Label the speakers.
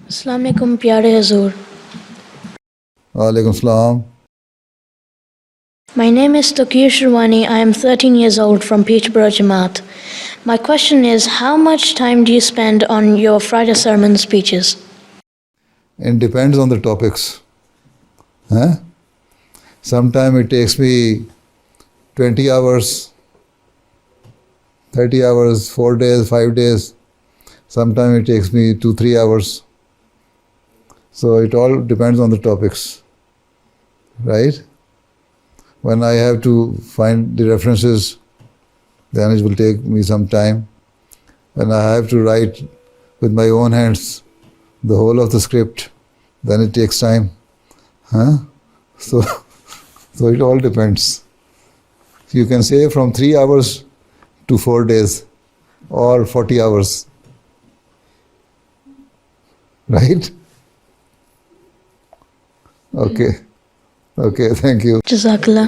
Speaker 1: السلام علیکم پیارے حضور.
Speaker 2: وعلیکم السلام.
Speaker 1: My name is Taqir Shirwani. I am 13 years old from Peterborough, Jamaat. My question is, how much time do you spend on your Friday sermon speeches?
Speaker 2: It depends on the topics. Sometimes it takes me 20 hours, 30 hours, 4 days, 5 days. Sometimes it takes me 2-3 hours. So it all depends on the topics, right? When I have to find the references, then it will take me some time. When I have to write with my own hands the whole of the script, then it takes time. So it all depends. You can say from 3 hours to 4 days or 40 hours. Right? Okay, thank you.
Speaker 1: Jazakallah.